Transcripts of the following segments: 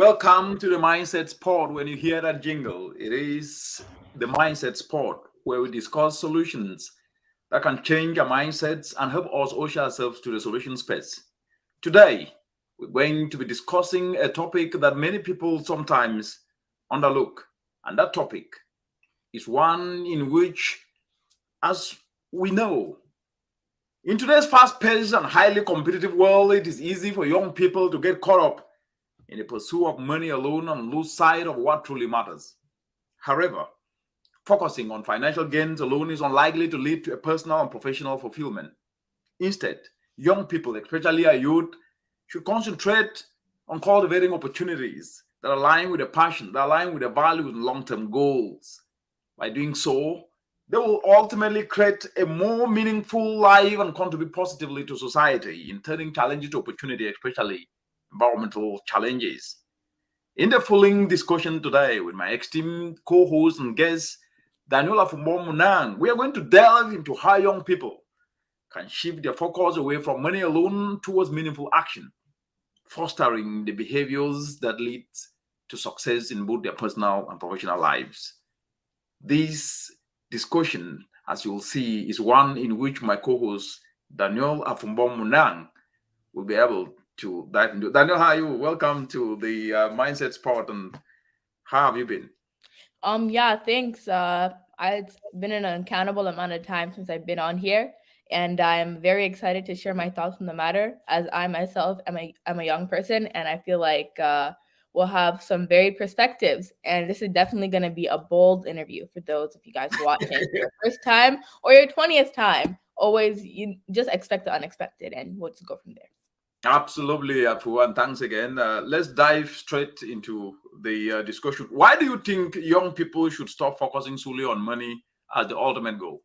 Welcome to the Mindset Sport. When you hear that jingle, it is the Mindset Sport where we discuss solutions that can change our mindsets and help us usher ourselves to the solution space. Today, we're going to be discussing a topic that many people sometimes underlook, and that topic is one in which, as we know, in today's fast-paced and highly competitive world, it is easy for young people to get caught up in the pursuit of money alone and lose sight of what truly matters. However, focusing on financial gains alone is unlikely to lead to a personal and professional fulfillment. Instead, young people, especially our youth, should concentrate on cultivating opportunities that align with their passion, that align with their values and long-term goals. By doing so, they will ultimately create a more meaningful life and contribute positively to society in turning challenges to opportunity, especially environmental challenges. In the following discussion today with my esteemed co-host and guest, Daniela Munang, we are going to delve into how young people can shift their focus away from money alone towards meaningful action, fostering the behaviors that lead to success in both their personal and professional lives. This discussion, as you'll see, is one in which my co-host Daniel Munang will be able to dive into. Daniel, how are you? Welcome to the Mindset Sport, and how have you been? Yeah, thanks. It's been an uncountable amount of time since I've been on here, and I'm very excited to share my thoughts on the matter. As I myself am a young person, and I feel like we'll have some varied perspectives. And this is definitely going to be a bold interview for those of you guys watching for your first time or your 20th time. Always, you just expect the unexpected, and we'll just go from there. Absolutely, Apu, and thanks again. Let's dive straight into the discussion. Why do you think young people should stop focusing solely on money as the ultimate goal?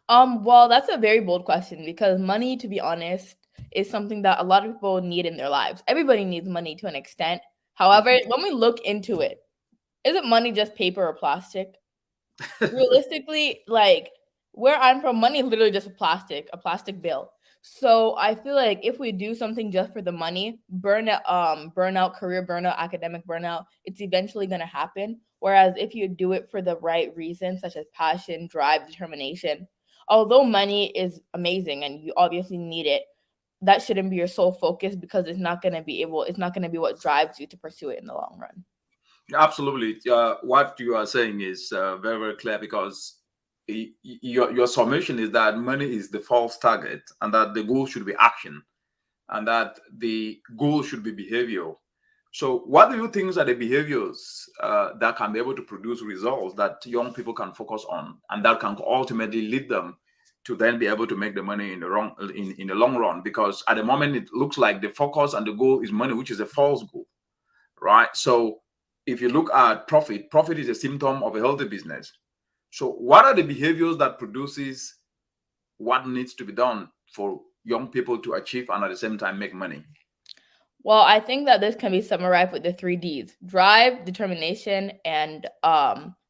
Well, that's a very bold question because money, to be honest, is something that a lot of people need in their lives. Everybody needs money to an extent. However, when we look into it, isn't money just paper or plastic? Realistically, like where I'm from, money is literally just a plastic bill. So I feel like if we do something just for the money, burnout, career burnout, academic burnout, it's eventually gonna happen. Whereas if you do it for the right reasons, such as passion, drive, determination, although money is amazing and you obviously need it, that shouldn't be your sole focus because it's not gonna be what drives you to pursue it in the long run. Absolutely. What you are saying is very, very clear because your summation is that money is the false target and that the goal should be action and that the goal should be behavioral. So, what do you think are the behaviors that can be able to produce results that young people can focus on and that can ultimately lead them to then be able to make the money in the long run? Because at the moment, it looks like the focus and the goal is money, which is a false goal, right? So, if you look at profit, profit is a symptom of a healthy business. So, what are the behaviors that produces what needs to be done for young people to achieve and at the same time make money? Well, I think that this can be summarized with the three D's: drive, determination, and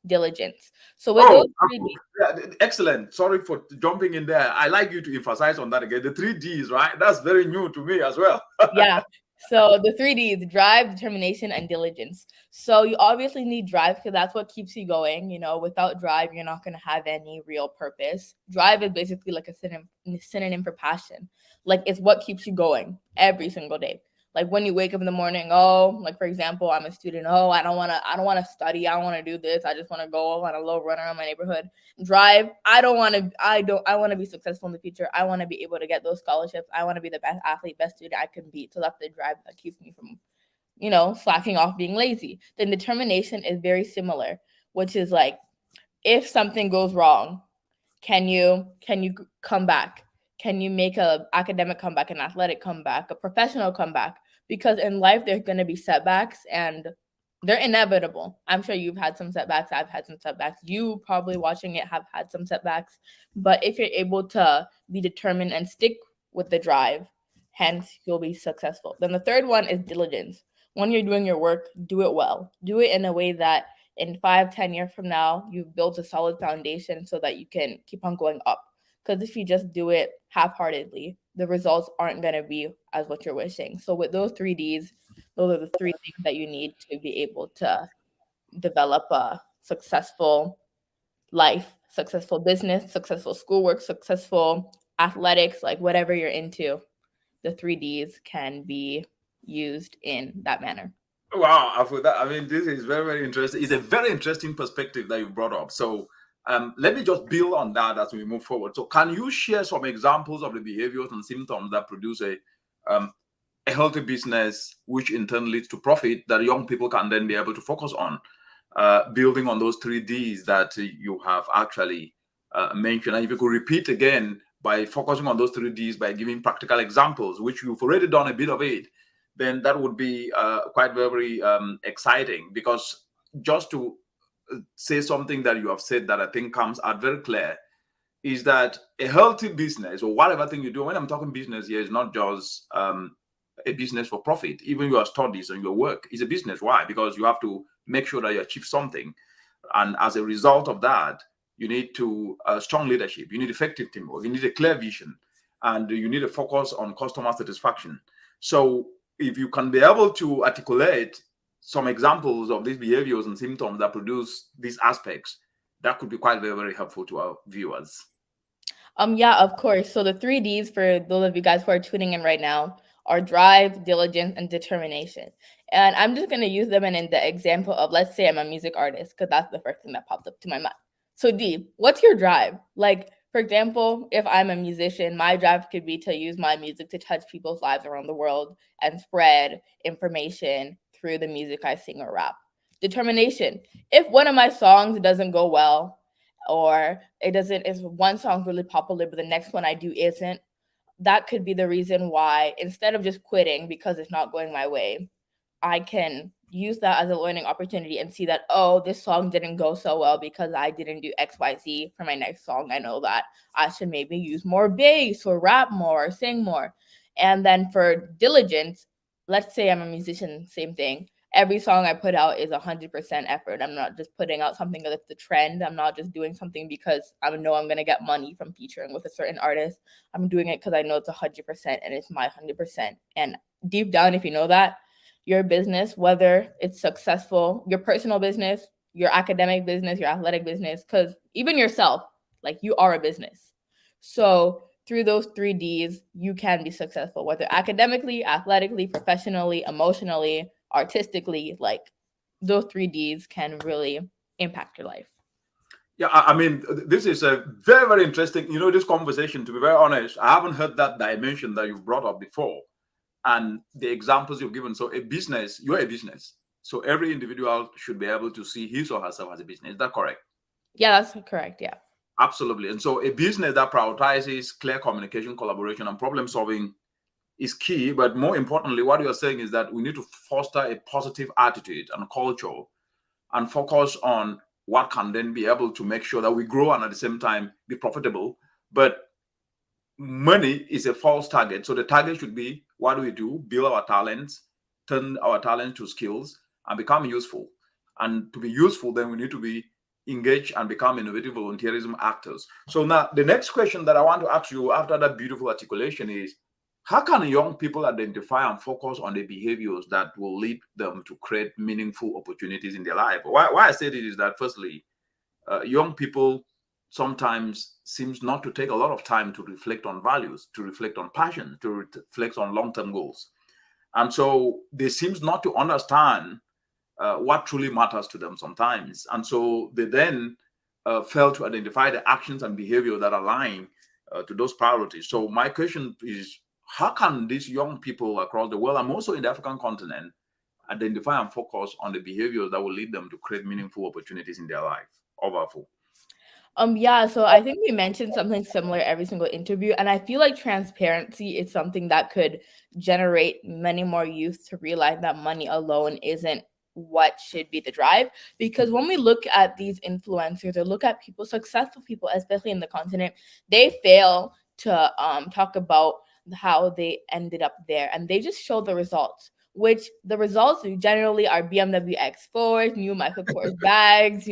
diligence. So with those Oh, three D's, excellent. Sorry for jumping in there. I like you to emphasize on that again. The three Ds, right? That's very new to me as well. yeah. So the three D's: drive, determination, and diligence. So you obviously need drive because that's what keeps you going. You know, without drive, you're not going to have any real purpose. Drive is basically like a synonym for passion. Like it's what keeps you going every single day. Like when you wake up in the morning, oh, like for example, I'm a student. Oh, I don't wanna study. I don't wanna do this. I just wanna go on a low run around my neighborhood. Drive. I wanna be successful in the future. I wanna be able to get those scholarships. I wanna be the best athlete, best student I can be. So that's the drive that keeps me from, slacking off, being lazy. Then determination is very similar, which is like if something goes wrong, can you come back? Can you make a academic comeback, an athletic comeback, a professional comeback? Because in life there's going to be setbacks and they're inevitable. I'm sure you've had some setbacks. I've had some setbacks. You probably watching it have had some setbacks. But if you're able to be determined and stick with the drive, hence you'll be successful. Then the third one is diligence. When you're doing your work, do it well. Do it in a way that in 5, 10 years from now, you've built a solid foundation so that you can keep on going up. Because if you just do it half-heartedly, the results aren't going to be as what you're wishing. So with those 3Ds, those are the three things that you need to be able to develop a successful life, successful business, successful schoolwork, successful athletics, like whatever you're into, the 3Ds can be used in that manner. Wow, after that, I mean, this is very, very interesting. It's a very interesting perspective that you brought up. So, let me just build on that as we move forward. So, can you share some examples of the behaviors and symptoms that produce um, a healthy business, which in turn leads to profit that young people can then be able to focus on, building on those 3Ds that you have actually mentioned? And if you could repeat again by focusing on those 3Ds by giving practical examples, which you've already done a bit of it, then that would be quite very exciting. Because just to say something that you have said that I think comes out very clear is that a healthy business or whatever thing you do, when I'm talking business here, is not just a business for profit. Even your studies and your work is a business. Why? Because you have to make sure that you achieve something. And as a result of that, you need to strong leadership, you need effective teamwork, you need a clear vision, and you need a focus on customer satisfaction. So if you can be able to articulate some examples of these behaviors and symptoms that produce these aspects, that could be quite very, very helpful to our viewers. Yeah, of course. So the 3Ds for those of you guys who are tuning in right now are drive, diligence, and determination. And I'm just gonna use them in the example of, let's say I'm a music artist, because that's the first thing that popped up to my mind. So D, what's your drive? Like, for example, if I'm a musician, my drive could be to use my music to touch people's lives around the world and spread information through the music I sing or rap. Determination. If one of my songs doesn't go well, or it doesn't, if one song's really popular but the next one I do isn't, that could be the reason why, instead of just quitting because it's not going my way, I can use that as a learning opportunity and see that, oh, this song didn't go so well because I didn't do XYZ. For my next song, I know that I should maybe use more bass or rap more or sing more. And then for diligence, let's say I'm a musician, same thing. Every song I put out is 100% effort. I'm not just putting out something that's the trend. I'm not just doing something because I know I'm going to get money from featuring with a certain artist. I'm doing it because I know it's 100% and it's my 100%. And deep down, if you know that, your business, whether it's successful, your personal business, your academic business, your athletic business, because even yourself, like, you are a business. So through those 3Ds, you can be successful, whether academically, athletically, professionally, emotionally, artistically. Like, those 3Ds can really impact your life. Yeah, I mean, this is a very, very interesting, this conversation, to be very honest. I haven't heard that dimension that you've brought up before. And the examples you've given. So a business, you're a business. So every individual should be able to see his or herself as a business. Is that correct? Yeah, that's correct. Yeah. Absolutely. And so a business that prioritizes clear communication, collaboration, and problem solving is key. But more importantly, what you're saying is that we need to foster a positive attitude and culture and focus on what can then be able to make sure that we grow and at the same time be profitable. But money is a false target. So the target should be, what do we do? Build our talents, turn our talents to skills, and become useful. And to be useful, then we need to be engaged and become innovative volunteerism actors. So now the next question that I want to ask you after that beautiful articulation is, how can young people identify and focus on the behaviors that will lead them to create meaningful opportunities in their life? Why I say this is that, firstly, young people sometimes seems not to take a lot of time to reflect on values, to reflect on passion, to reflect on long-term goals. And so they seems not to understand what truly matters to them sometimes. And so they then fail to identify the actions and behavior that align to those priorities. So my question is, how can these young people across the world, and also in the African continent, identify and focus on the behaviors that will lead them to create meaningful opportunities in their life? Overful. Yeah, so I think we mentioned something similar every single interview, and I feel like transparency is something that could generate many more youth to realize that money alone isn't what should be the drive. Because when we look at these influencers or look at people, successful people, especially in the continent, they fail to talk about how they ended up there, and they just show the results. Which the results generally are BMW X4s, new Michael Kors bags,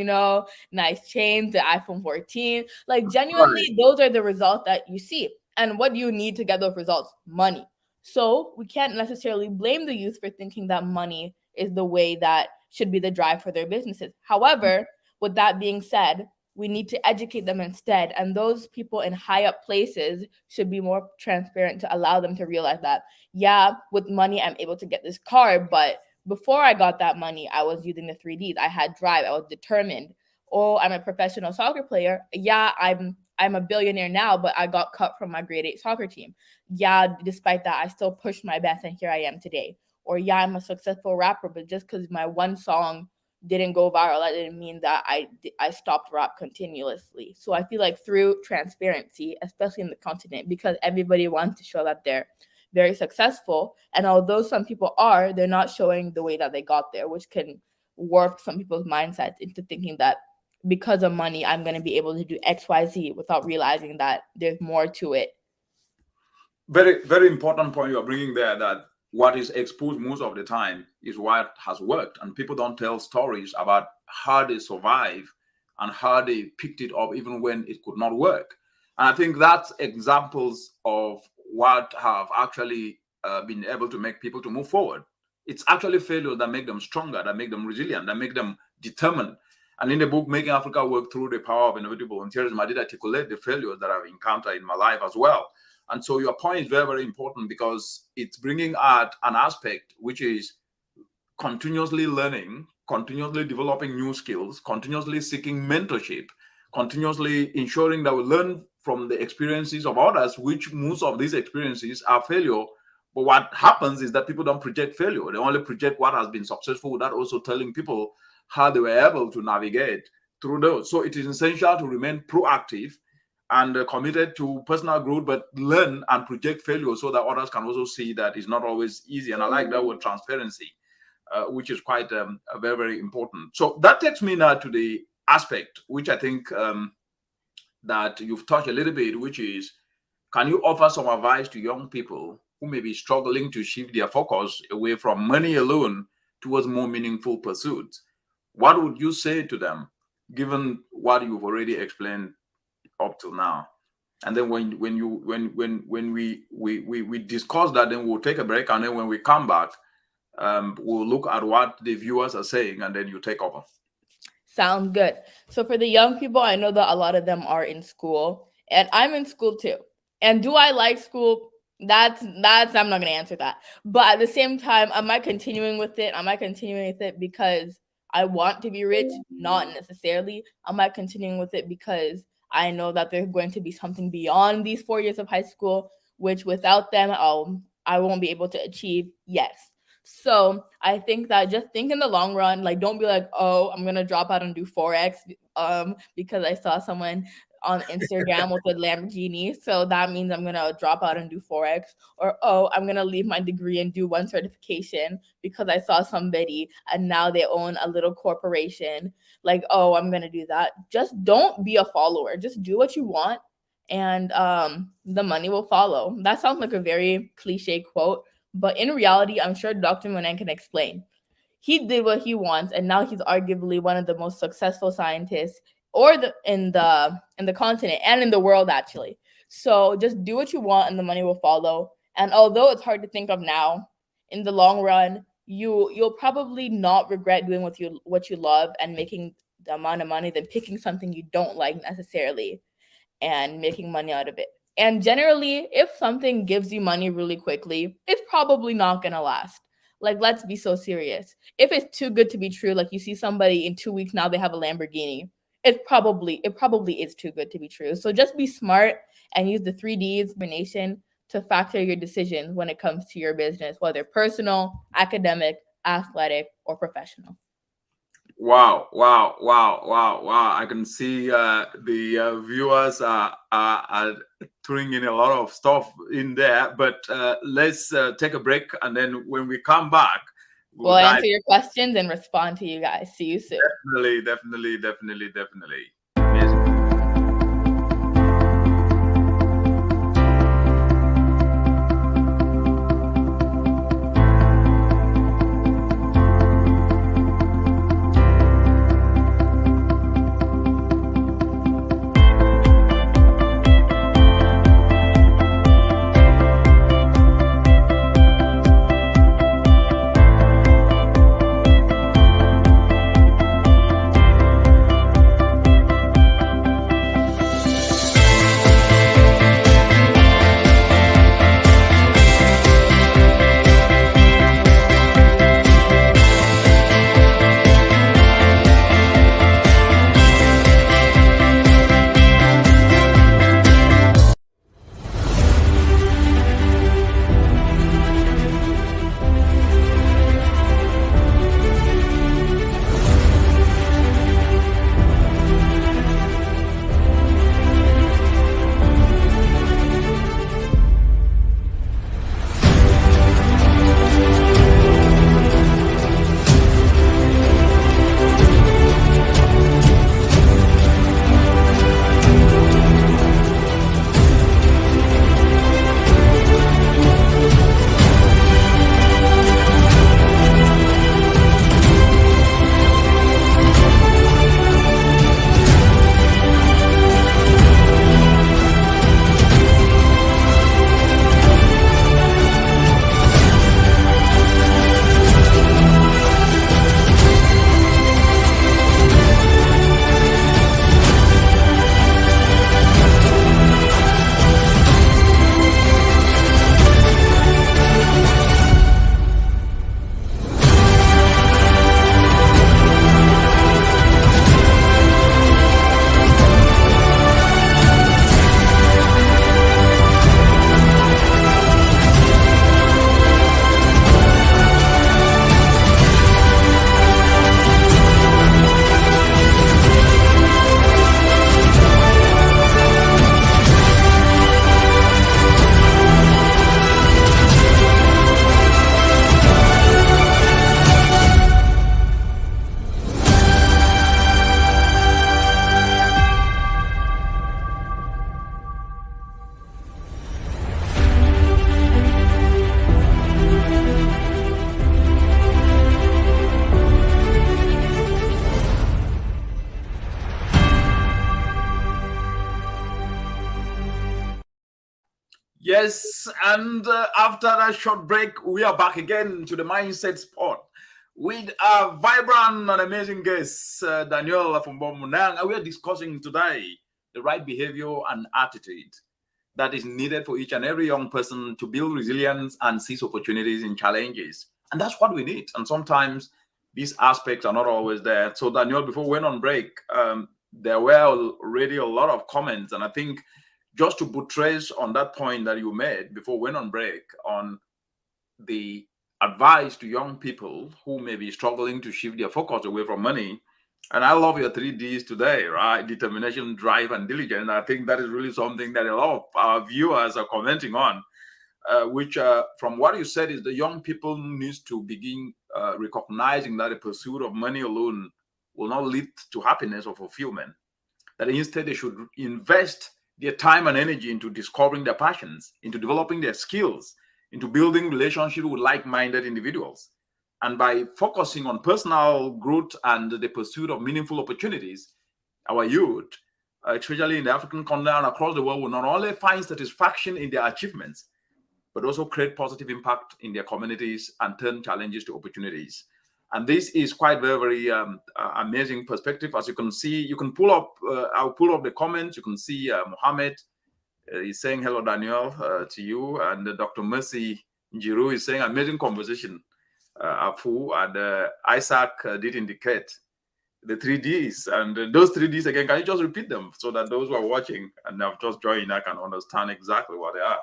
nice chains, the iPhone 14. Like, Right. genuinely, those are the results that you see. And what do you need to get those results? Money. So we can't necessarily blame the youth for thinking that money is the way that should be the drive for their businesses. However, with that being said, we need to educate them instead. And those people in high up places should be more transparent to allow them to realize that, yeah, with money, I'm able to get this car. But before I got that money, I was using the 3Ds. I had drive. I was determined. Oh, I'm a professional soccer player. Yeah, I'm a billionaire now, but I got cut from my grade 8 soccer team. Yeah, despite that, I still pushed my best and here I am today. Or yeah, I'm a successful rapper, but just because my one song didn't go viral, that didn't mean that I stopped rap continuously. So I feel like through transparency, especially in the continent, because everybody wants to show that they're very successful. And although some people are, they're not showing the way that they got there, which can warp some people's mindsets into thinking that because of money, I'm going to be able to do XYZ without realizing that there's more to it. Very, very important point you're bringing there, that what is exposed most of the time is what has worked. And people don't tell stories about how they survive and how they picked it up even when it could not work. And I think that's examples of what have actually been able to make people to move forward. It's actually failures that make them stronger, that make them resilient, that make them determined. And in the book, Making Africa Work Through the Power of Innovative Volunteerism, I did articulate the failures that I've encountered in my life as well. And so your point is very, very important, because it's bringing out an aspect which is continuously learning, continuously developing new skills, continuously seeking mentorship, continuously ensuring that we learn from the experiences of others, which most of these experiences are failure. But what happens is that people don't project failure. They only project what has been successful without also telling people how they were able to navigate through those. So it is essential to remain proactive and committed to personal growth, but learn and project failure so that others can also see that it's not always easy. And I like that word transparency, which is quite very, very important. So that takes me now to the aspect, which I think that you've touched a little bit, which is, can you offer some advice to young people who may be struggling to shift their focus away from money alone towards more meaningful pursuits? What would you say to them, given what you've already explained up till now? And then when we discuss that, then we'll take a break, and then when we come back, we'll look at what the viewers are saying, and then you take over. Sounds good. So for the young people, I know that a lot of them are in school, and I'm in school too. And do I like school? That's I'm not going to answer that. But at the same time, am I continuing with it? Am I continuing with it because I want to be rich? Not necessarily. Am I continuing with it because I know that there's going to be something beyond these 4 years of high school, which without them, I won't be able to achieve? Yes. So I think that just think in the long run. Like, don't be like, oh, I'm going to drop out and do Forex because I saw someone on Instagram with a Lamborghini, so that means I'm going to drop out and do Forex. Or, oh, I'm going to leave my degree and do one certification because I saw somebody and now they own a little corporation. Like, oh, I'm going to do that. Just don't be a follower. Just do what you want, and the money will follow. That sounds like a very cliche quote, but in reality, I'm sure Dr. Monen can explain. He did what he wants, and now he's arguably one of the most successful scientists in the continent and in the world, actually. So just do what you want and the money will follow. And although it's hard to think of now, in the long run, you'll probably not regret doing what you love and making the amount of money than picking something you don't like necessarily and making money out of it. And generally, if something gives you money really quickly, it's probably not going to last. Like, let's be so serious. If it's too good to be true, like you see somebody in 2 weeks now, they have a Lamborghini, it probably is too good to be true. So just be smart and use the 3Ds combination to factor your decisions when it comes to your business, whether personal, academic, athletic, or professional. Wow. I can see the viewers are throwing in a lot of stuff in there, but let's take a break, and then when we come back, we'll answer your questions and respond to you guys. See you soon. Definitely. Yes, and after that short break, we are back again to the Mindset Spot with our vibrant and amazing guest, Daniel from Munang, and we are discussing today the right behavior and attitude that is needed for each and every young person to build resilience and seize opportunities in challenges. And that's what we need. And sometimes these aspects are not always there. So, Daniel, before we went on break, there were already a lot of comments. And I think just to buttress on that point that you made before we went on break on the advice to young people who may be struggling to shift their focus away from money. And I love your 3Ds today, right? Determination, drive, and diligence. I think that is really something that a lot of our viewers are commenting on, which from what you said is the young people needs to begin recognizing that the pursuit of money alone will not lead to happiness or fulfillment. That instead they should invest their time and energy into discovering their passions, into developing their skills, into building relationships with like-minded individuals. And by focusing on personal growth and the pursuit of meaningful opportunities, our youth, especially in the African continent and across the world, will not only find satisfaction in their achievements, but also create positive impact in their communities and turn challenges to opportunities. And this is quite very, very amazing perspective. As you can see, you can pull up, I'll pull up the comments. You can see Mohammed is saying, hello, Daniel, to you. And Dr. Mercy Njiru is saying, amazing conversation, Afu. And Isaac did indicate the 3Ds. And those 3Ds, again, can you just repeat them so that those who are watching and have just joined, I can understand exactly what they are?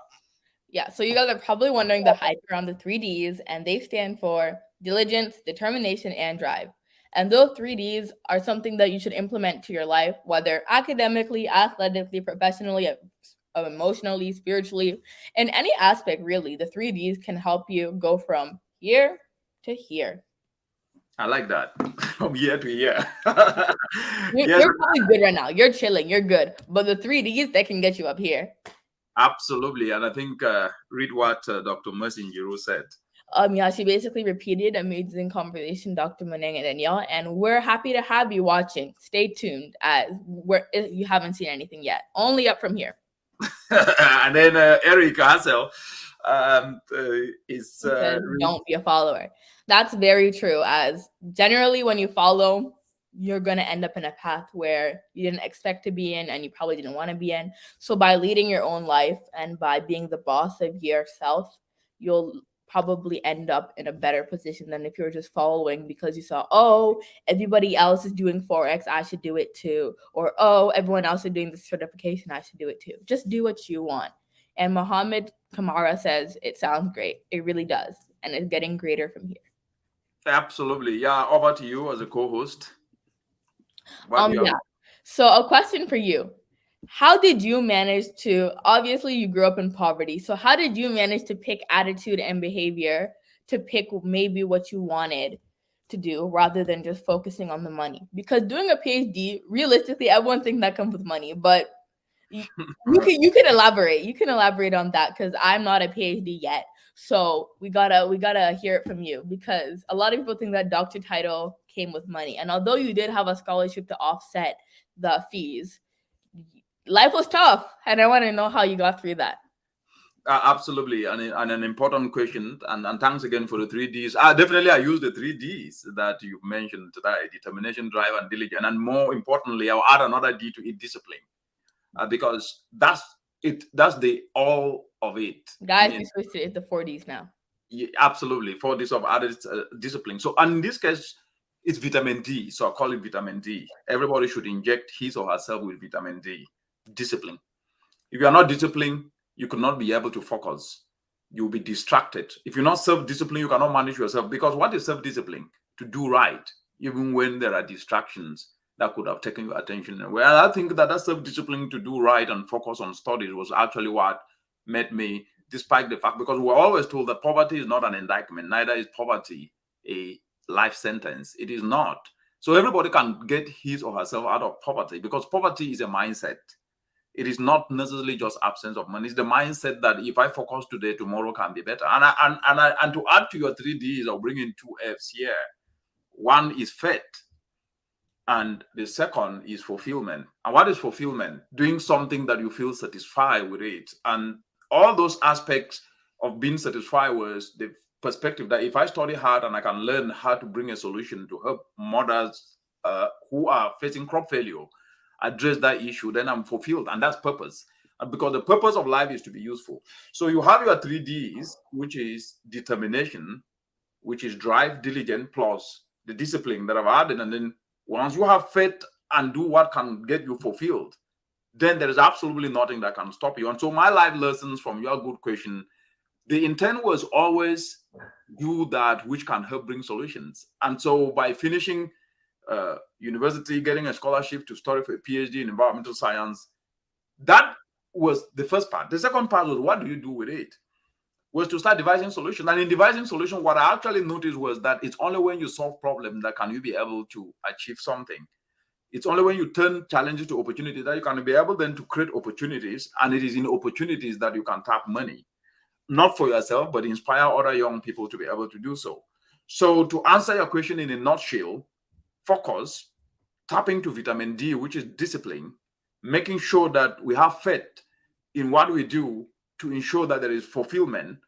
Yeah, so you guys are probably wondering the hype around the 3Ds, and they stand for diligence, determination, and drive. And those 3Ds are something that you should implement to your life, whether academically, athletically, professionally, emotionally, spiritually, in any aspect, really. The 3Ds can help you go from here to here. I like that. From year to year. Yes, You're probably good right now. You're chilling. You're good. But the 3Ds, they can get you up here. absolutely. And I think read what Dr. Mercy Njiru said. Yeah, she basically repeated amazing conversation, Dr. Maneng and Danielle, and we're happy to have you watching. Stay tuned as you haven't seen anything yet. Only up from here. And then Eric Hassel is don't be a follower. That's very true, as generally when you follow, you're going to end up in a path where you didn't expect to be in and you probably didn't want to be in. So by leading your own life and by being the boss of yourself, you'll probably end up in a better position than if you're just following because you saw, oh, everybody else is doing Forex, I should do it too. Or, oh, everyone else is doing this certification, I should do it too. Just do what you want. And Mohammed Kamara says it sounds great. It really does. And it's getting greater from here. absolutely. Yeah, over to you as a co-host. Yeah. So a question for you. How did you manage to, obviously you grew up in poverty, so how did you manage to pick attitude and behavior to pick maybe what you wanted to do rather than just focusing on the money? Because doing a PhD, realistically, everyone thinks that comes with money, but you can elaborate. You can elaborate on that because I'm not a PhD yet. So we gotta hear it from you because a lot of people think that doctor title came with money. And although you did have a scholarship to offset the fees, life was tough. And I want to know how you got through that. Absolutely, and an important question. And thanks again for the 3Ds. Definitely, I use the 3Ds that you've mentioned today: determination, drive, and diligence. And more importantly, I'll add another D to it: discipline, because that's it. That's the all of it. Guys, we switched it to 4Ds now. Yeah, absolutely, 4Ds of added discipline. So, and in this case, it's vitamin D. So I call it vitamin D. Everybody should inject his or herself with vitamin D. Discipline. If you are not disciplined, you could not be able to focus. You'll be distracted. If you're not self-disciplined, you cannot manage yourself. Because what is self-discipline? To do right, even when there are distractions that could have taken your attention away. And I think that self-discipline to do right and focus on studies was actually what made me, despite the fact, because we're always told that poverty is not an indictment, neither is poverty a life sentence. It is not. So everybody can get his or herself out of poverty because poverty is a mindset. It is not necessarily just absence of money. It's the mindset that if I focus today, tomorrow can be better. And to add to your 3Ds, I'll bring in 2Fs here. One is faith, and the second is fulfillment. And what is fulfillment? Doing something that you feel satisfied with it. And all those aspects of being satisfied was the perspective that if I study hard and I can learn how to bring a solution to help mothers who are facing crop failure address that issue, then I'm fulfilled. And that's purpose. And because the purpose of life is to be useful. So you have your 3Ds, which is determination, which is drive, diligent, plus the discipline that I've added. And then once you have faith and do what can get you fulfilled, then there is absolutely nothing that can stop you. And so my life lessons from your good question, the intent was always do that which can help bring solutions. And so by finishing university, getting a scholarship to study for a PhD in environmental science, that was the first part. The second part was what do you do with it? Was to start devising solutions. And in devising solutions, what I actually noticed was that it's only when you solve problems that can you be able to achieve something. It's only when you turn challenges to opportunities that you can be able then to create opportunities. And it is in opportunities that you can tap money, not for yourself, but inspire other young people to be able to do so. So to answer your question in a nutshell, focus, tapping to vitamin D, which is discipline, making sure that we have faith in what we do to ensure that there is fulfillment.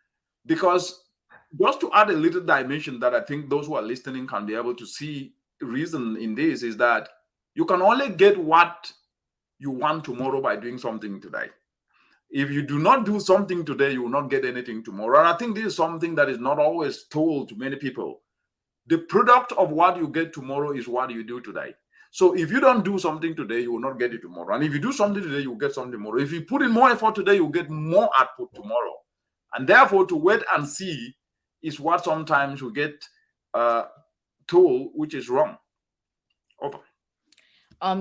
Because just to add a little dimension that I think those who are listening can be able to see reason in this is that you can only get what you want tomorrow by doing something today. If you do not do something today, you will not get anything tomorrow. And I think this is something that is not always told to many people. The product of what you get tomorrow is what you do today. So if you don't do something today, you will not get it tomorrow. And if you do something today, you will get something tomorrow. If you put in more effort today, you will get more output tomorrow. And therefore, to wait and see is what sometimes we get told, which is wrong. Over.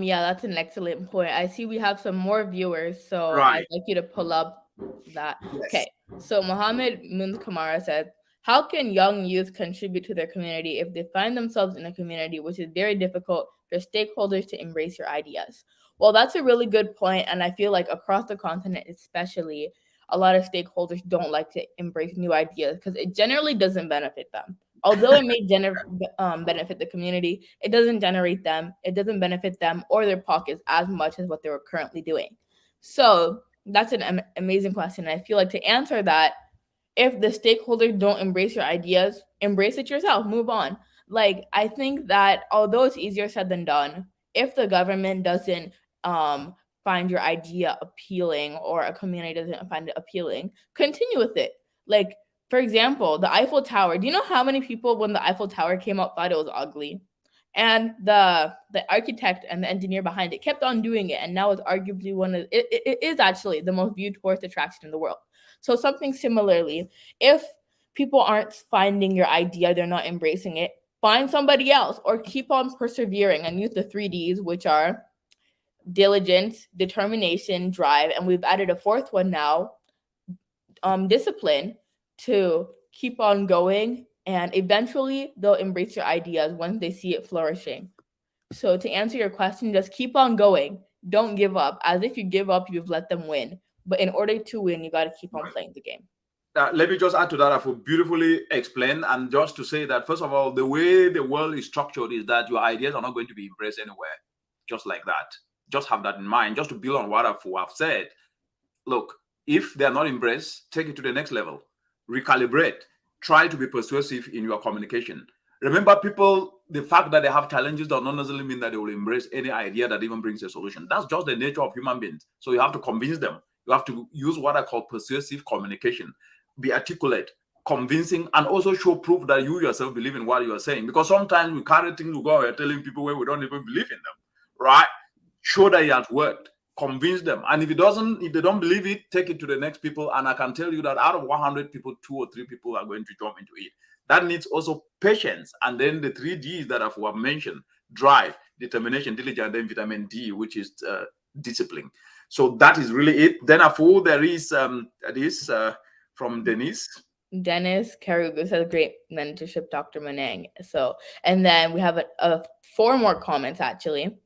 Yeah, that's an excellent point. I see we have some more viewers, so Right. I'd like you to pull up that. Yes. Okay, so Mohammed Munz Kamara said, how can young youth contribute to their community if they find themselves in a community which is very difficult for stakeholders to embrace your ideas? Well, that's a really good point, and I feel like across the continent especially, a lot of stakeholders don't like to embrace new ideas because it generally doesn't benefit them. Although it may benefit the community, it doesn't benefit them or their pockets as much as what they were currently doing. So that's an amazing question. I feel like to answer that, if the stakeholders don't embrace your ideas, embrace it yourself, move on. Like, I think that although it's easier said than done, if the government doesn't find your idea appealing or a community doesn't find it appealing, continue with it. Like, for example, the Eiffel Tower. Do you know how many people when the Eiffel Tower came up thought it was ugly? And the architect and the engineer behind it kept on doing it, and now it's arguably it is actually the most viewed tourist attraction in the world. So something similarly, if people aren't finding your idea, they're not embracing it, find somebody else or keep on persevering and use the 3Ds, which are diligence, determination, drive, and we've added a fourth one now, discipline, to keep on going, and eventually they'll embrace your ideas once they see it flourishing. So to answer your question, just keep on going. Don't give up. As if you give up, you've let them win. But in order to win, you got to keep on playing the game. Let me just add to that. I feel beautifully explained. And just to say that, first of all, the way the world is structured is that your ideas are not going to be embraced anywhere. Just like that. Just have that in mind. Just to build on what I've said. Look, if they're not embraced, take it to the next level. Recalibrate. Try to be persuasive in your communication. Remember, people, the fact that they have challenges does not necessarily mean that they will embrace any idea that even brings a solution. That's just the nature of human beings. So you have to convince them. You have to use what I call persuasive communication. Be articulate, convincing, and also show proof that you yourself believe in what you are saying. Because sometimes we carry things to go and telling people where we don't even believe in them, right? Show that it has worked. Convince them. And if they don't believe it, take it to the next people. And I can tell you that out of 100 people, 2 or 3 people are going to jump into it. That needs also patience. And then the 3Ds that I've mentioned: drive, determination, diligence, and then vitamin D, which is discipline. So that is really it. Then I feel there is this from Dennis Carrigu says great mentorship, Dr. Manang. So, and then we have 4 more comments actually.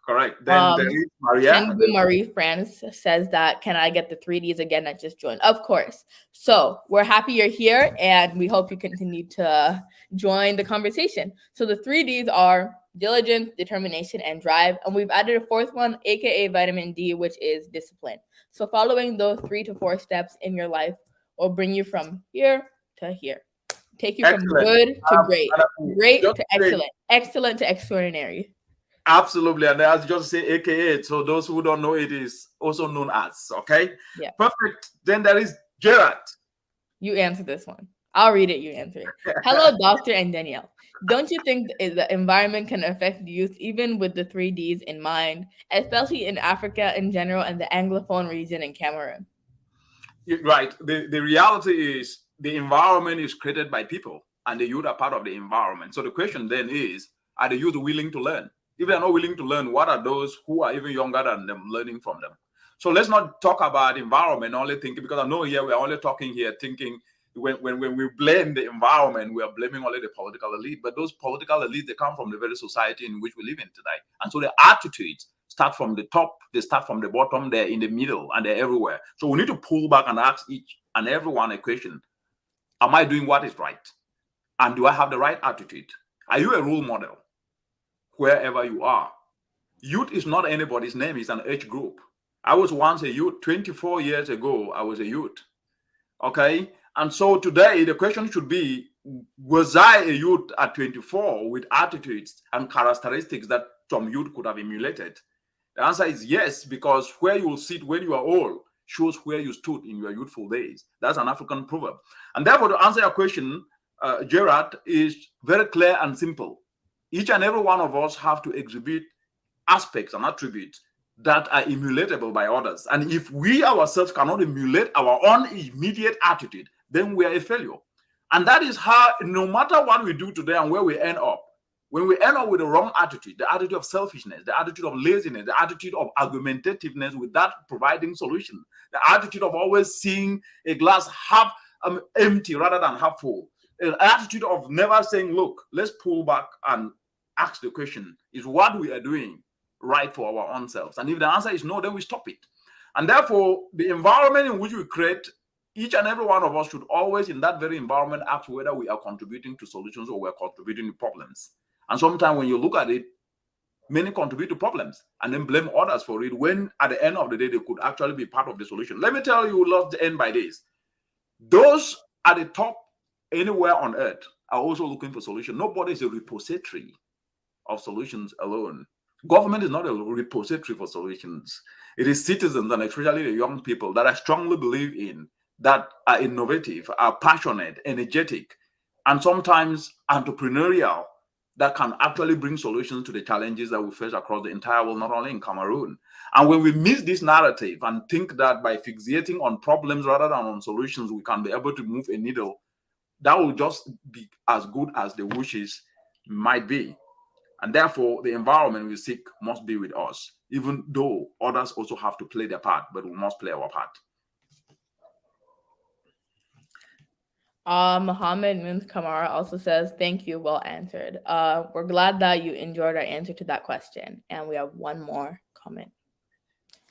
Correct. Then there is Maria. Marie France says that, can I get the 3Ds again? I just joined. Of course. So we're happy you're here, and we hope you continue to join the conversation. So the 3Ds are diligence, determination, and drive. And we've added a fourth one, aka vitamin D, which is discipline. So following those 3 to 4 steps in your life will bring you from here to here. Take you from Excellent. good to great, great Just to say- excellent, excellent to extraordinary. Absolutely. And as you just say, AKA. So those who don't know, it is also known as. Okay. Yeah. Perfect. Then there is Gerard. You answer this one. I'll read it. You answer it. Hello, Doctor and Danielle. Don't you think the environment can affect youth even with the 3Ds in mind, especially in Africa in general and the Anglophone region in Cameroon? Right. The reality is the environment is created by people and the youth are part of the environment. So the question then is, are the youth willing to learn? If they're not willing to learn, what are those who are even younger than them learning from them? So let's not talk about environment only thinking, because I know here we're only talking here thinking when we blame the environment, we are blaming only the political elite. But those political elites, they come from the very society in which we live in today. And so the attitudes start from the top, they start from the bottom, they're in the middle, and they're everywhere. So we need to pull back and ask each and everyone a question. Am I doing what is right? And do I have the right attitude? Are you a role model wherever you are? Youth is not anybody's name, it's an age group. I was once a youth. 24 years ago, I was a youth. Okay? And so today, the question should be, was I a youth at 24 with attitudes and characteristics that some youth could have emulated? The answer is yes, because where you will sit when you are old shows where you stood in your youthful days. That's an African proverb. And therefore, to answer your question, Gerard, is very clear and simple. Each and every one of us have to exhibit aspects and attributes that are emulatable by others. And if we ourselves cannot emulate our own immediate attitude, then we are a failure. And that is how, no matter what we do today and where we end up, when we end up with the wrong attitude, the attitude of selfishness, the attitude of laziness, the attitude of argumentativeness without providing solution, the attitude of always seeing a glass half empty rather than half full, an attitude of never saying, look, let's pull back and ask the question, is what we are doing right for our own selves? And if the answer is no, then we stop it. And therefore, the environment in which we create, each and every one of us should always, in that very environment, ask whether we are contributing to solutions or we're contributing to problems. And sometimes when you look at it, many contribute to problems and then blame others for it, when at the end of the day, they could actually be part of the solution. Let me tell you, let's end by this. Those at the top anywhere on earth are also looking for solutions. Nobody is a repository of solutions alone. Government is not a repository for solutions. It is citizens, and especially the young people, that I strongly believe in, that are innovative, are passionate, energetic, and sometimes entrepreneurial, that can actually bring solutions to the challenges that we face across the entire world, not only in Cameroon. And when we miss this narrative and think that by fixating on problems rather than on solutions, we can be able to move a needle, that will just be as good as the wishes might be. And therefore, the environment we seek must be with us, even though others also have to play their part, but we must play our part. Mohammed Mims Kamara also says, thank you, well answered. We're glad that you enjoyed our answer to that question. And we have one more comment.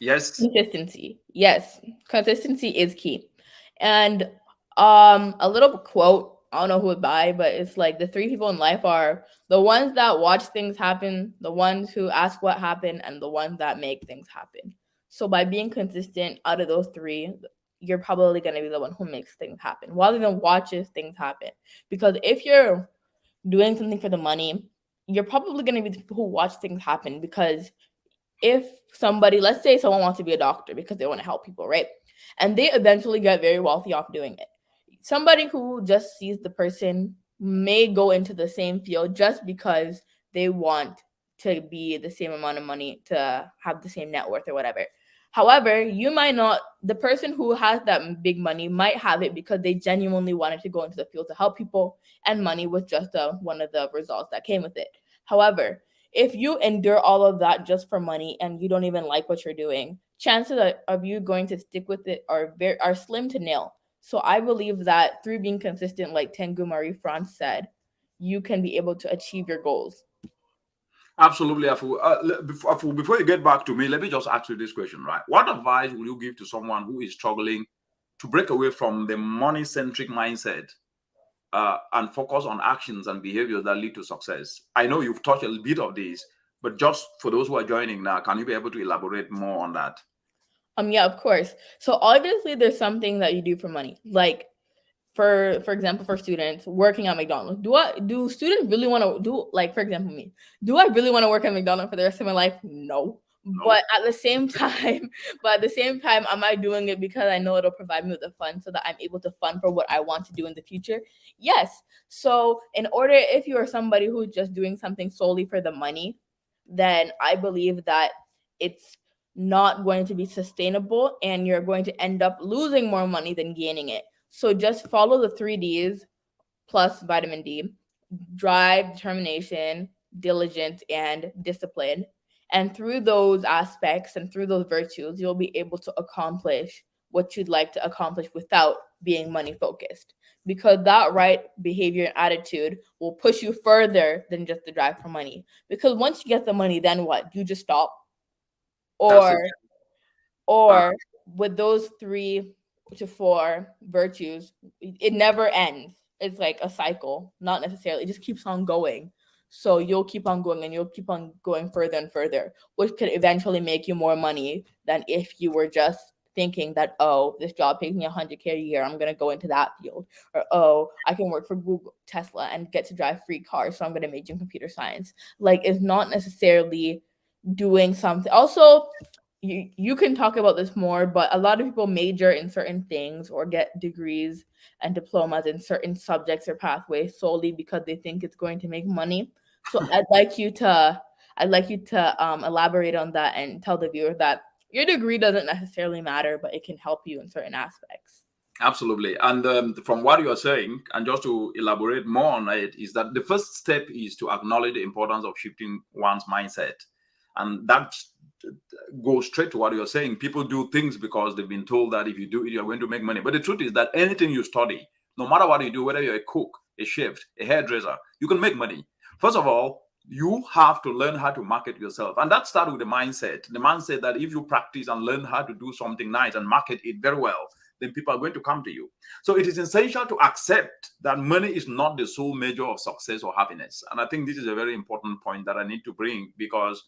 Yes. Consistency. Yes, consistency is key. And a little quote, I don't know who it by, but it's like the 3 people in life are the ones that watch things happen, the ones who ask what happened, and the ones that make things happen. So by being consistent out of those 3, you're probably going to be the one who makes things happen rather than watches things happen. Because if you're doing something for the money, you're probably going to be the people who watch things happen. Because if somebody, let's say someone wants to be a doctor because they want to help people, right? And they eventually get very wealthy off doing it. Somebody who just sees the person may go into the same field just because they want to be the same amount of money, to have the same net worth or whatever. However, you might not, the person who has that big money might have it because they genuinely wanted to go into the field to help people, and money was just one of the results that came with it. However, if you endure all of that just for money and you don't even like what you're doing, chances of you going to stick with it are slim to nil. So I believe that through being consistent, like Tengu Marie France said, you can be able to achieve your goals. Absolutely, Afu. Afu, before you get back to me, let me just ask you this question, right? What advice will you give to someone who is struggling to break away from the money-centric mindset and focus on actions and behaviors that lead to success. I know you've touched a little bit of this, but just for those who are joining now, can you be able to elaborate more on that? Yeah, of course. So obviously there's something that you do for money. Like for example, for students working at McDonald's. Do students really want to do, like, for example, me? Do I really want to work at McDonald's for the rest of my life? No. No. But at the same time, am I doing it because I know it'll provide me with the funds so that I'm able to fund for what I want to do in the future? Yes. So in order, if you are somebody who's just doing something solely for the money, then I believe that it's not going to be sustainable and you're going to end up losing more money than gaining it. So just follow the 3Ds plus vitamin D: drive, determination, diligence, and discipline. And through those aspects and through those virtues, you'll be able to accomplish what you'd like to accomplish without being money focused. Because that right behavior and attitude will push you further than just the drive for money. Because once you get the money, then what? You just stop? That's it. Or Uh, or with those 3 to 4 virtues, it never ends. It's like a cycle, not necessarily. It just keeps on going. So you'll keep on going and you'll keep on going further and further, which could eventually make you more money than if you were just thinking that, oh, this job pays me 100K a year, I'm going to go into that field. Or, oh, I can work for Google, Tesla, and get to drive free cars, so I'm going to major in computer science. Like, it's not necessarily doing something. Also, you can talk about this more, but a lot of people major in certain things or get degrees and diplomas in certain subjects or pathways solely because they think it's going to make money. So I'd like you to elaborate on that and tell the viewer that your degree doesn't necessarily matter, but it can help you in certain aspects. Absolutely. And from what you're saying, and just to elaborate more on it, is that the first step is to acknowledge the importance of shifting one's mindset. And that goes straight to what you're saying. People do things because they've been told that if you do it, you're going to make money. But the truth is that anything you study, no matter what you do, whether you're a cook, a chef, a hairdresser, you can make money. First of all, you have to learn how to market yourself. And that starts with the mindset that if you practice and learn how to do something nice and market it very well, then people are going to come to you. So it is essential to accept that money is not the sole measure of success or happiness. And I think this is a very important point that I need to bring, because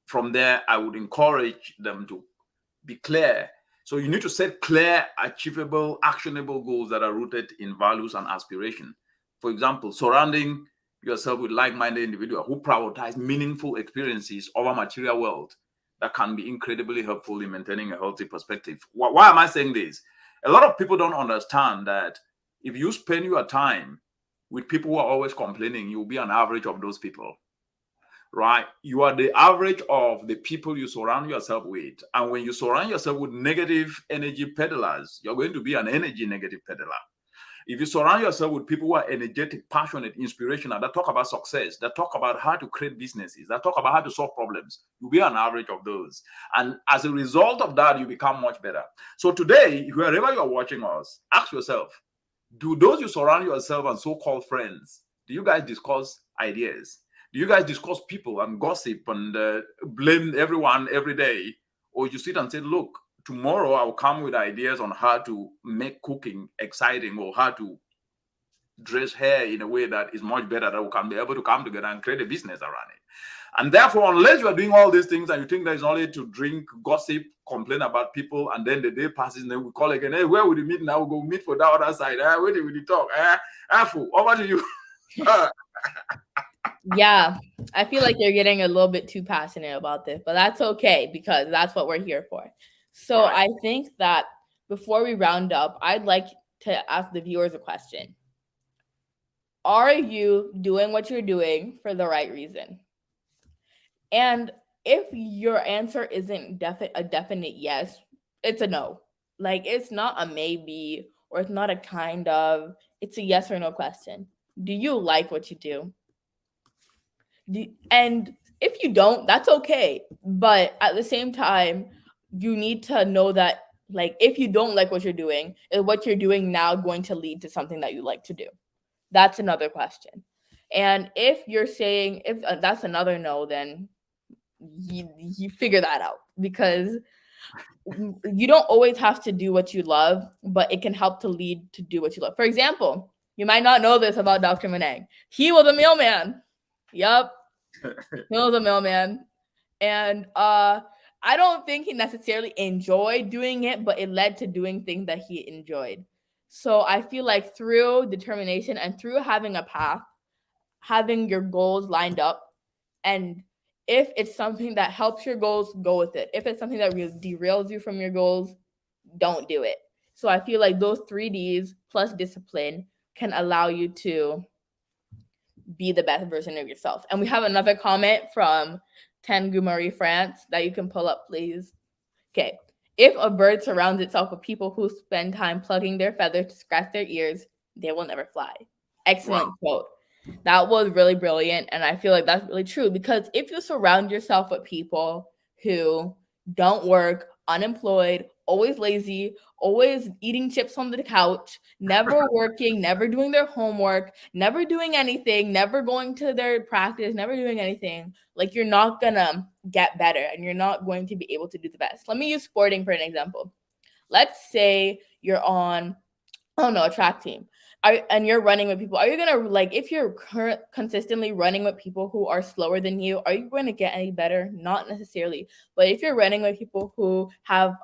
from there, I would encourage them to be clear. So you need to set clear, achievable, actionable goals that are rooted in values and aspiration. For example, surrounding yourself with like-minded individuals who prioritize meaningful experiences over material wealth, that can be incredibly helpful in maintaining a healthy perspective. Why am I saying this? A lot of people don't understand that if you spend your time with people who are always complaining, you'll be an average of those people, right? You are the average of the people you surround yourself with. And when you surround yourself with negative energy peddlers, you're going to be an energy negative peddler. If you surround yourself with people who are energetic, passionate, inspirational, that talk about success, that talk about how to create businesses, that talk about how to solve problems, you'll be an average of those. And as a result of that, you become much better. So today, wherever you're watching us, ask yourself, do those you surround yourself and so-called friends, do you guys discuss ideas? Do you guys discuss people and gossip and blame everyone every day? Or you sit and say, look, tomorrow I'll come with ideas on how to make cooking exciting, or how to dress hair in a way that is much better, that we can be able to come together and create a business around it. And therefore, unless you are doing all these things and you think there's only to drink, gossip, complain about people, and then the day passes and then we call again, hey, where would we meet now? We'll go meet for the other side. Where did we talk? Afu, over to you. Yeah, I feel like you're getting a little bit too passionate about this, but that's okay because that's what we're here for. So Right. I think that before we round up, I'd like to ask the viewers a question. Are you doing what you're doing for the right reason? And if your answer isn't a definite yes, it's a no. Like, it's not a maybe or it's not a kind of, it's a yes or no question. Do you like what you do? And if you don't, that's okay. But at the same time, you need to know that, like, if you don't like what you're doing, is what you're doing now going to lead to something that you like to do? That's another question. And if you're saying, if that's another no, then you figure that out, because you don't always have to do what you love, but it can help to lead to do what you love. For example, You might not know this about Dr. Meneng. He was a mailman. Yup, he was a mailman. And I don't think he necessarily enjoyed doing it, but it led to doing things that he enjoyed. So I feel like through determination and through having a path, having your goals lined up, and if it's something that helps your goals, go with it. If it's something that derails you from your goals, don't do it. So I feel like those 3Ds plus discipline can allow you to be the best version of yourself. And we have another comment from Tangu Marie France that you can pull up, please. Okay. If a bird surrounds itself with people who spend time plugging their feathers to scratch their ears, they will never fly. Excellent quote. That was really brilliant. And I feel like that's really true, because if you surround yourself with people who don't work, unemployed, always lazy, always eating chips on the couch, never working, never doing their homework, never doing anything, never going to their practice, never doing anything, like, you're not gonna get better and you're not going to be able to do the best. Let me use sporting for an example. Let's say you're on, a track team. And you're running with people. Are you gonna, like, if you're consistently running with people who are slower than you, are you going to get any better? Not necessarily. But if you're running with people who have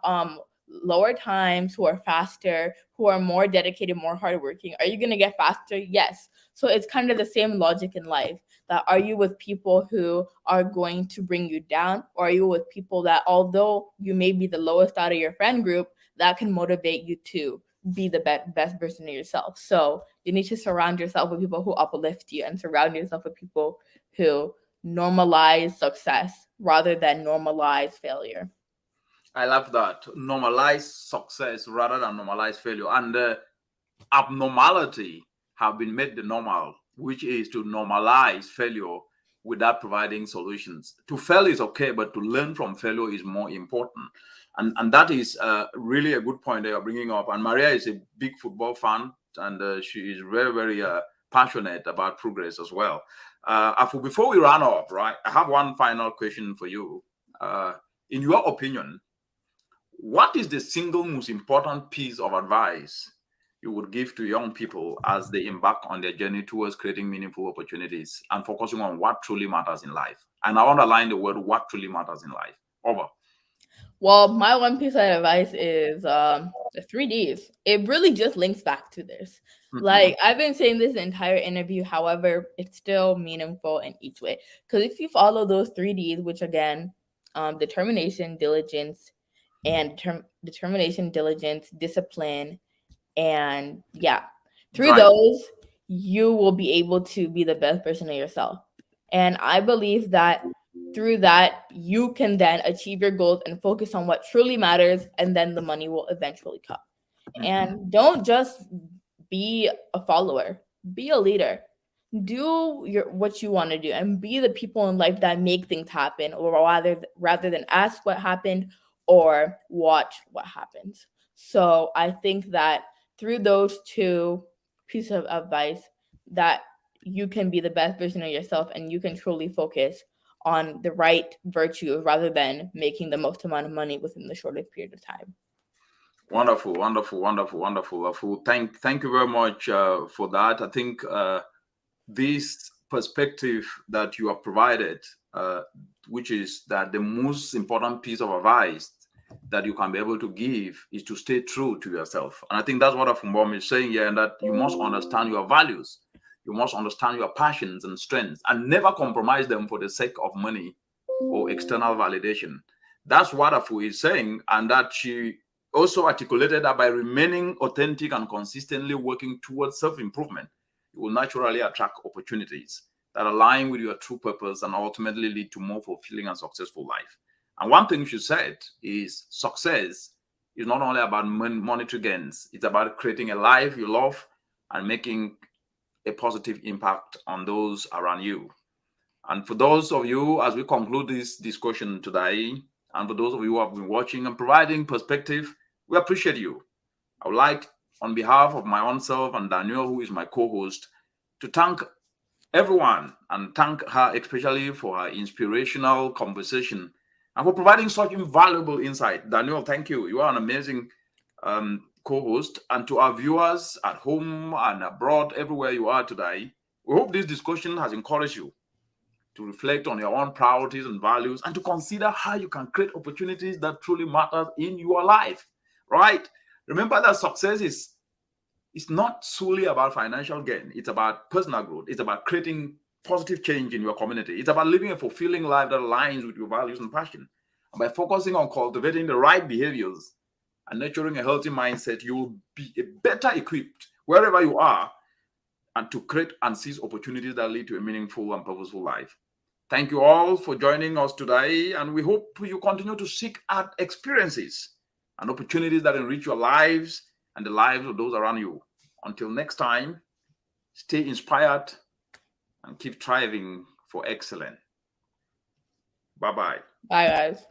lower times, who are faster, who are more dedicated, more hardworking, are you going to get faster? Yes. So it's kind of the same logic in life. That are you with people who are going to bring you down, or are you with people that, although you may be the lowest out of your friend group, that can motivate you to be the best version of yourself? So you need to surround yourself with people who uplift you, and surround yourself with people who normalize success rather than normalize failure. I love that. Normalize success rather than normalize failure. And abnormality have been made the normal, which is to normalize failure without providing solutions. To fail is okay, but to learn from failure is more important. And that is really a good point that you're bringing up. And Maria is a big football fan, and she is very, very passionate about progress as well. Before we run up, right, I have one final question for you. In your opinion, what is the single most important piece of advice you would give to young people as they embark on their journey towards creating meaningful opportunities and focusing on what truly matters in life? And I underline the word "what truly matters in life." Over. Well, my one piece of advice is the 3Ds. It really just links back to this. Like, I've been saying this entire interview, however, it's still meaningful in each way. Because if you follow those 3Ds, which again, determination, diligence, and determination, diligence, discipline, and through those, you will be able to be the best version of yourself. And I believe that through that, you can then achieve your goals and focus on what truly matters, and then the money will eventually come. And don't just be a follower, be a leader. Do what you want to do, and be the people in life that make things happen, or rather than ask what happened or watch what happens. So I think that through those two pieces of advice, that you can be the best version of yourself, and you can truly focus on the right virtue rather than making the most amount of money within the shortest period of time. Wonderful, wonderful, wonderful, wonderful. Thank you very much for that. I think this perspective that you have provided, which is that the most important piece of advice that you can be able to give is to stay true to yourself. And I think that's what Afumbom is saying here, and that you must understand your values. You must understand your passions and strengths, and never compromise them for the sake of money or external validation. That's what Afu is saying, and that she also articulated that by remaining authentic and consistently working towards self-improvement, you will naturally attract opportunities that align with your true purpose and ultimately lead to more fulfilling and successful life. And one thing she said is success is not only about monetary gains, it's about creating a life you love and making a positive impact on those around you. And for those of you, as we conclude this discussion today, and for those of you who have been watching and providing perspective, we appreciate you. I would like, on behalf of my own self and Daniel, who is my co-host, to thank everyone and thank her especially for her inspirational conversation and for providing such invaluable insight. Daniel, thank you. You are an amazing co-host, and to our viewers at home and abroad, everywhere you are today. We hope this discussion has encouraged you to reflect on your own priorities and values and to consider how you can create opportunities that truly matter in your life, right? Remember that success is not solely about financial gain. It's about personal growth. It's about creating positive change in your community. It's about living a fulfilling life that aligns with your values and passion. And by focusing on cultivating the right behaviors and nurturing a healthy mindset, you will be better equipped wherever you are and to create and seize opportunities that lead to a meaningful and purposeful life. Thank you all for joining us today, and we hope you continue to seek out experiences and opportunities that enrich your lives and the lives of those around you. Until next time, stay inspired and keep striving for excellence. Bye-bye. Bye, guys.